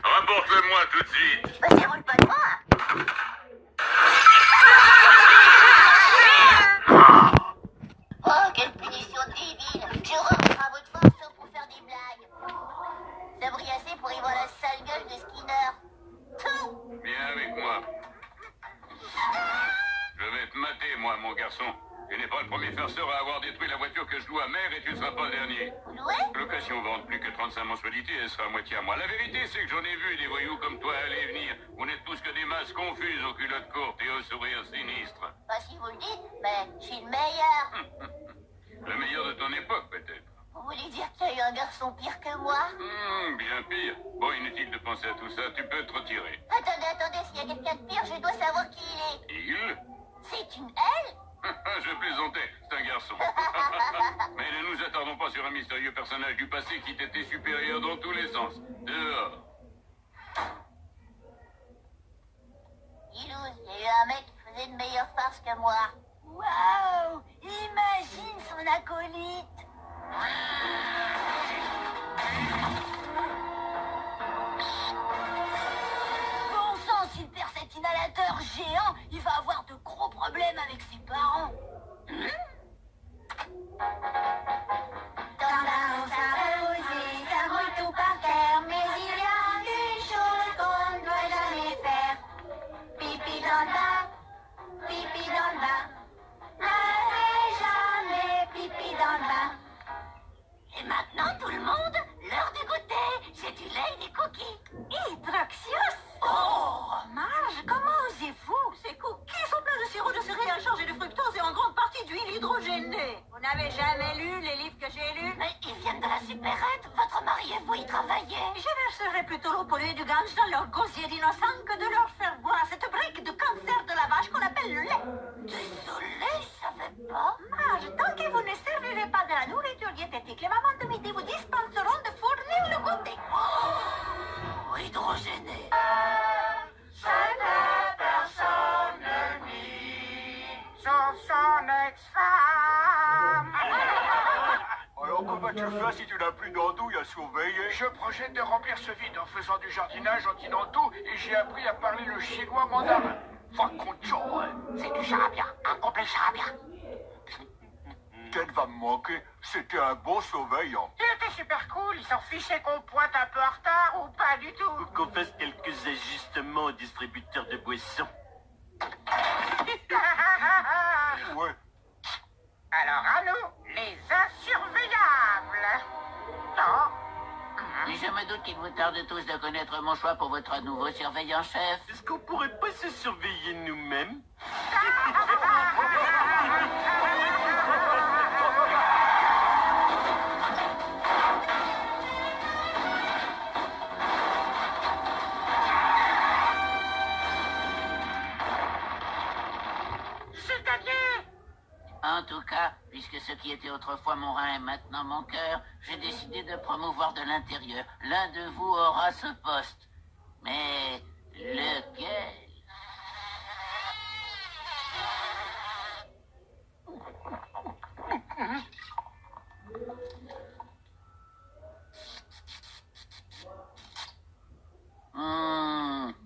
Rapporte-le-moi tout de suite. Bah, ça roule pas de moi. Oh, quelle punition débile. Je rentre à votre force sauf pour faire des blagues. Ça brille assez pour y voir la sale gueule de Skinner. Tout. Viens avec moi. Je vais te mater, moi, mon garçon. Tu n'es pas le premier farceur à avoir détruit la voiture que je loue à mère et tu ne seras pas le dernier. Ouais. Location vente plus que 35 mensualités, elle sera à moitié à moi. La vérité, c'est que j'en ai vu des voyous comme toi aller et venir. Vous n'êtes tous que des masses confuses aux culottes courtes et aux sourires sinistres. Bah, si vous le dites, mais je suis le meilleur. Le meilleur de ton époque, peut-être. Vous voulez dire qu'il y a eu un garçon pire que moi? Bien pire. Bon, inutile de penser à tout ça, tu peux te retirer. Attendez, s'il y a quelqu'un de pire, je dois savoir qui il est. Il C'est une elle? Je plaisantais, c'est un garçon. Mais ne nous attardons pas sur un mystérieux personnage du passé qui t'était supérieur dans tous les sens. Dehors. Ilouz, il y a eu un mec qui faisait de meilleures farces que moi. Waouh! Imagine son acolyte! Bon sang, s'il perd cet inhalateur géant, il va avoir de gros problèmes avec ses parents. Dans la rose arrosée, ça roule tout par terre, mais il y a une chose qu'on ne doit jamais faire. Pipi dans le bain, pipi dans le bain. N'allez jamais pipi dans le bain. Et maintenant, tout le monde, l'heure du goûter. J'ai du lait et des cookies. Hydroxios. Oh, Marge, comment osez-vous? Ces cookies sont pleins de sirop de céréales chargé de fructose et en grande partie d'huile hydrogénée. Vous n'avez jamais lu les livres que j'ai lus? Mais ils viennent de la supérette. Votre mari et vous y travaillez. Je verserais plutôt l'eau polluée du gange dans leur gosier d'innocent que de leur faire boire cette brique de cancer de la vache qu'on appelle le lait. Désolée, je savais pas. Marge, tant que vous ne servirez pas de la nourriture diététique, les mamans de midi vous dispenseront de fournir le goûter. Oh, hydrogéné. Son ex-femme. Alors que vas-tu faire si tu n'as plus d'andouille à surveiller? Je projette de remplir ce vide en faisant du jardinage anti-tout et j'ai appris à parler le chinois mandarin. C'est du charabia, un complet charabia. Ted va me manquer. C'était un bon surveillant. Il était super cool, il s'en fichait qu'on pointe un peu en retard ou pas du tout. Qu'on fasse quelques ajustements au distributeur de boissons. Ouais. Alors à nous, les insurveillables. Non. Mais je me doute qu'il vous tarde tous de connaître mon choix pour votre nouveau surveillant-chef. Est-ce qu'on pourrait pas se surveiller nous-mêmes? En tout cas, puisque ce qui était autrefois mon rein est maintenant mon cœur, j'ai décidé de promouvoir de l'intérieur. L'un de vous aura ce poste. Mais lequel?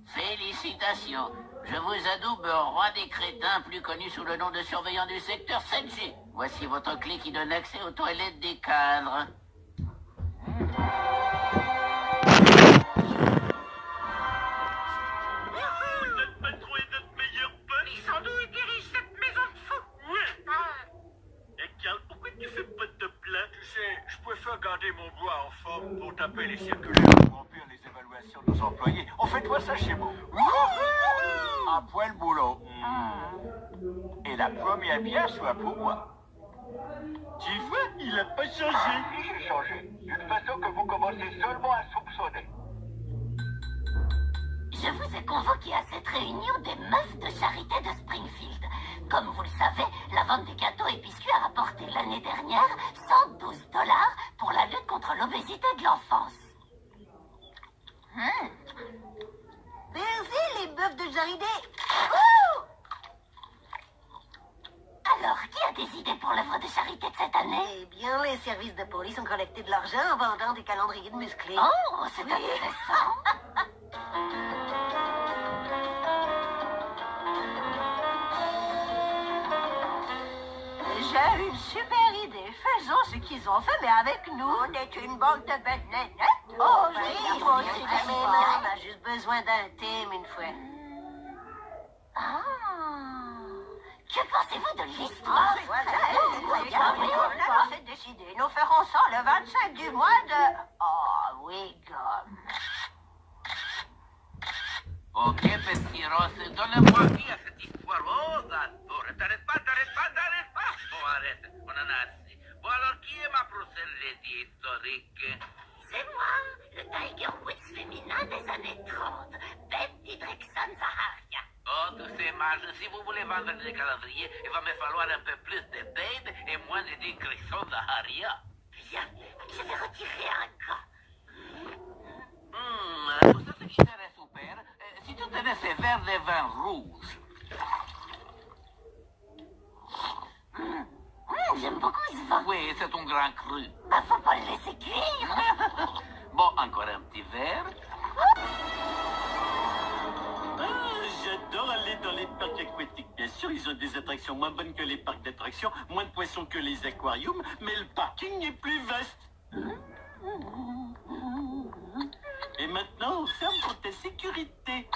Félicitations. Je vous adoube roi des crétins, plus connu sous le nom de surveillant du secteur 7G. Voici votre clé qui donne accès aux toilettes des cadres. Notre patron est notre meilleur pote. Ils sont d'où ils dirigent cette maison de fous? Ouais. Et Carl, pourquoi tu fais pas de plat? Tu sais, je préfère garder mon bois en forme pour taper les circulaires pour remplir les évaluations de nos employés. On fait toi ça chez moi. Un poil boulot. Et la première bière soit pour moi. Tu vois, il a pas changé. Si j'ai changé, d'une façon que vous commencez seulement à soupçonner. Je vous ai convoqué à cette réunion des meufs de charité de Springfield. Comme vous le savez, la vente des gâteaux et biscuits a rapporté l'année dernière 112 $ pour la lutte contre l'obésité de l'enfance. Merci les meufs de charité. Alors, qui a des idées pour l'œuvre de charité de cette année? Eh bien, les services de police ont collecté de l'argent en vendant des calendriers de musclés. Oh, c'est intéressant. qu'ils ont fait, mais avec nous. On est une bande de bêtes nénettes. Oh, oui, moi aussi, on a juste besoin d'un thème une fois. Que pensez-vous de l'histoire? Voilà, c'est décidé. Nous ferons ça le 25 du mois de... Oh, oui, gomme. Ok, petit Ross, donne-moi vie à cette histoire. Oh, d'accord. T'arrêtes pas. Bon, arrête, on en a assez. Bon, alors, qui est ma prochaine lady historique? C'est moi, le Tiger Woods féminin des années 30, Betty Drexon Zaharia. Oh, tous ces mages, si vous voulez vendre des calendriers, il va me falloir un peu plus de Babe et moins de digression d'Aharia. Bien, je vais retirer un gars. Vous savez ce qui serait super? Si tu tenais ces verres de vin rouge. J'aime beaucoup ce vin. Oui, c'est un grand cru. Bah, faut pas le laisser cuire. Bon, encore un petit verre. J'adore aller dans les parcs aquatiques. Bien sûr, ils ont des attractions moins bonnes que les parcs d'attractions, moins de poissons que les aquariums, mais le parking est plus vaste. Et maintenant, on ferme pour ta sécurité.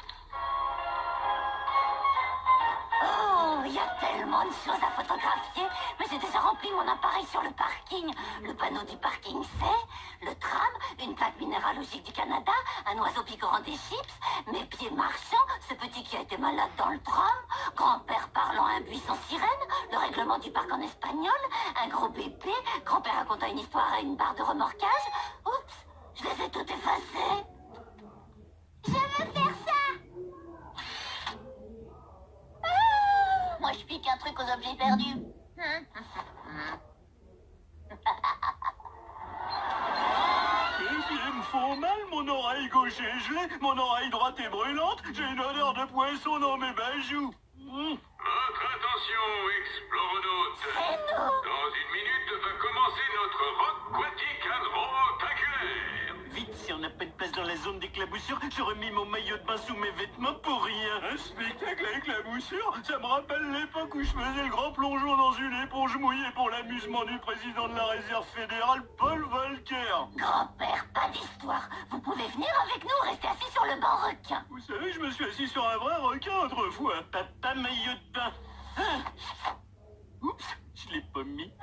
Oh, il y a tellement de choses à photographier, mais j'ai déjà rempli mon appareil sur le parking. Le panneau du parking, c'est le tram, une plaque minéralogique du Canada, un oiseau picorant des chips, mes pieds marchants, ce petit qui a été malade dans le tram, grand-père parlant à un buisson sirène, le règlement du parc en espagnol, un gros bébé, grand-père racontant une histoire à une barre de remorquage. Oups, je les ai toutes effacées. Je veux faire ça. Moi, je pique un truc aux objets perdus. Mes pieds me font mal, mon oreille gauche est gelée, mon oreille droite est brûlante, j'ai une odeur de poisson dans mes bijoux. Votre attention, explorautes. C'est nous. Dans une minute va commencer notre rock quantique adrotaculaire. Vite, si on n'a pas de place dans la zone d'éclaboussure, j'aurais mis mon maillot de bain sous mes vêtements pour rien. Un spectacle à éclaboussure, ça me rappelle l'époque où je faisais le grand plongeon dans une éponge mouillée pour l'amusement du président de la réserve fédérale, Paul Volcker. Grand-père, pas d'histoire. Vous pouvez venir avec nous, rester assis sur le banc requin. Vous savez, je me suis assis sur un vrai requin autrefois. Papa maillot de bain. Oups, je l'ai pas mis.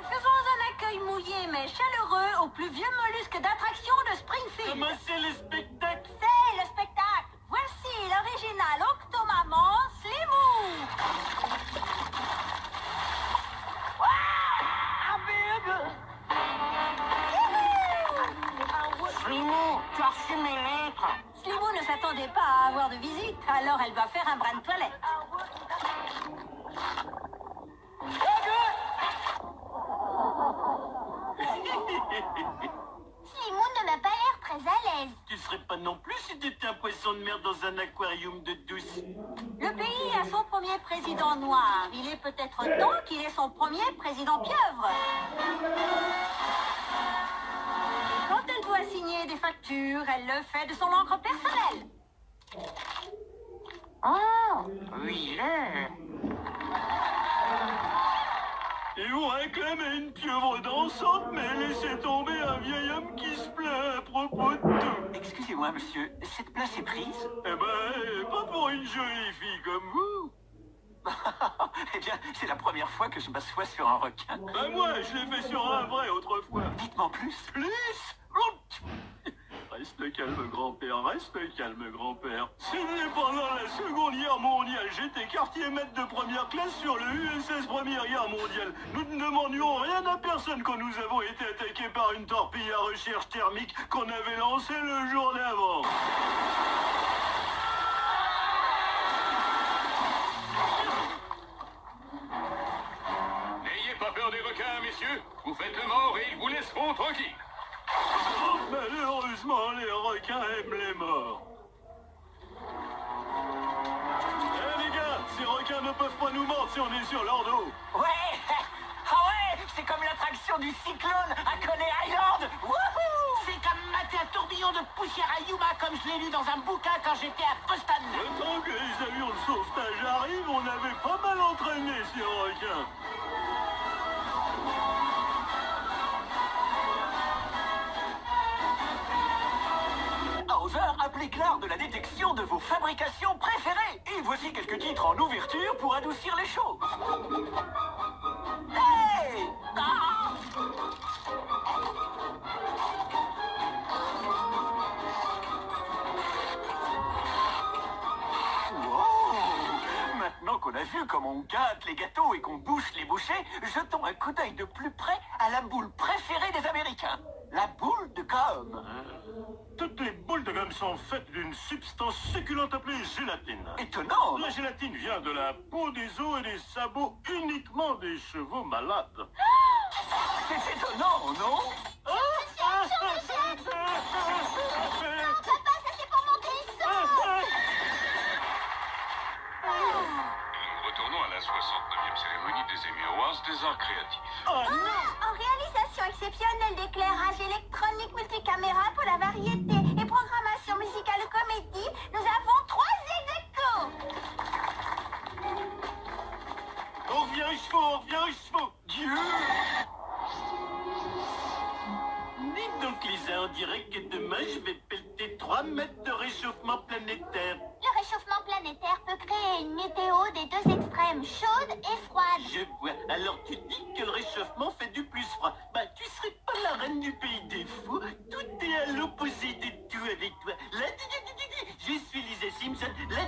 Faisons un accueil mouillé mais chaleureux au plus vieux mollusque d'attraction de Springfield. Comment c'est le spectacle? C'est le spectacle. Voici l'original Octomaman Slimou. Slimou, tu as reçu mes lettres. Slimou ne s'attendait pas à avoir de visite, alors elle va faire un brin de toilette. Slimou ne m'a pas l'air très à l'aise. Tu serais pas non plus si t'étais un poisson de mer dans un aquarium de douce. Le pays a son premier président noir. Il est peut-être temps qu'il ait son premier président pieuvre. Quand elle doit signer des factures, elle le fait de son encre personnelle. Oh, oui, là. Et vous réclamez une pieuvre dansante, mais laissez tomber un vieil homme qui se plaint à propos de tout. Excusez-moi, monsieur, cette place est prise? Eh ben, pas pour une jolie fille comme vous. Eh bien, c'est la première fois que je m'assois sur un requin. Ben moi, je l'ai fait sur un vrai autrefois. Dites-moi plus. Plus. Reste calme, grand-père, reste calme, grand-père. C'était pendant la Seconde Guerre mondiale. J'étais quartier-maître de première classe sur le USS Première Guerre mondiale. Nous ne demandions rien à personne quand nous avons été attaqués par une torpille à recherche thermique qu'on avait lancée le jour d'avant. N'ayez pas peur des requins, messieurs. Vous faites le mort et ils vous laisseront tranquille. Malheureusement, les requins aiment les morts. Eh les gars, ces requins ne peuvent pas nous mordre si on est sur leur dos. Ouais. Ah ouais, c'est comme l'attraction du cyclone à Coney Island. Wouhou! C'est comme mater un tourbillon de poussière à Yuma, comme je l'ai lu dans un bouquin quand j'étais à Boston. Le temps que les avions de sauvetage arrivent, on avait pas mal entraîné ces requins. avec l'art de la détection de vos fabrications préférées. Et voici quelques titres en ouverture pour adoucir les choses. Hey! Ah! Maintenant qu'on a vu comment on gâte les gâteaux et qu'on bouche les bouchées, jetons un coup d'œil de plus près à la boule préférée des Américains, la boule de gomme. Toutes les boules de gomme sont faites d'une substance succulente appelée gélatine. Étonnant, La gélatine vient de la peau des os et des sabots uniquement des chevaux malades. c'est étonnant, non? Jean-Michel! Non, papa, ça c'est pour mon crisson! Retournons à la 69e cérémonie des Emmy Awards des arts créatifs. Oh non! En réalisation exceptionnelle d'éclairage électronique multicaméra pour la variété et programmation musicale comédie, nous avons 3 ex-aequo. On revient aux chevaux, on revient aux chevaux. Dieu! Dites donc Lisa, on dirait que demain je vais pelleter 3 mètres de réchauffement planétaire. Le réchauffement planétaire peut créer une météo des 2 extrêmes, chaude et froide. Je vois. Alors tu dis que le réchauffement fait du plus froid. Bah tu serais pas la reine du pays des fous. Tout est à l'opposé de tout avec toi. Là, je suis Lisa Simpson. Là,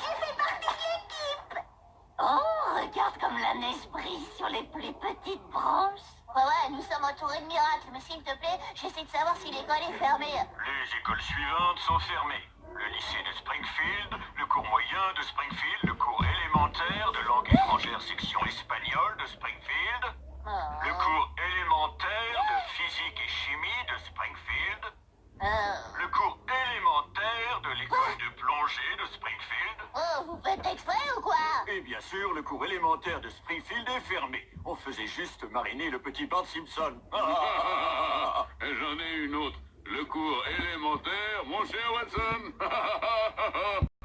Tu fais partie de l'équipe. Oh, regarde comme la neige brille sur les plus petites branches. Ouais, nous sommes entourés de miracles, mais s'il te plaît, j'essaie de savoir si l'école est fermée. Les écoles suivantes sont fermées. Le lycée de Springfield, le cours moyen de Springfield, le cours élémentaire de langue étrangère section espagnole de Springfield, le cours élémentaire de physique et chimie de Springfield, le cours élémentaire de l'école de plongée de Springfield. Oh, vous faites exprès ou quoi? Et bien sûr, le cours élémentaire de Springfield est fermé. On faisait juste mariner le petit Bart Simpson. J'en ai une autre. Le cours élémentaire, mon cher Watson.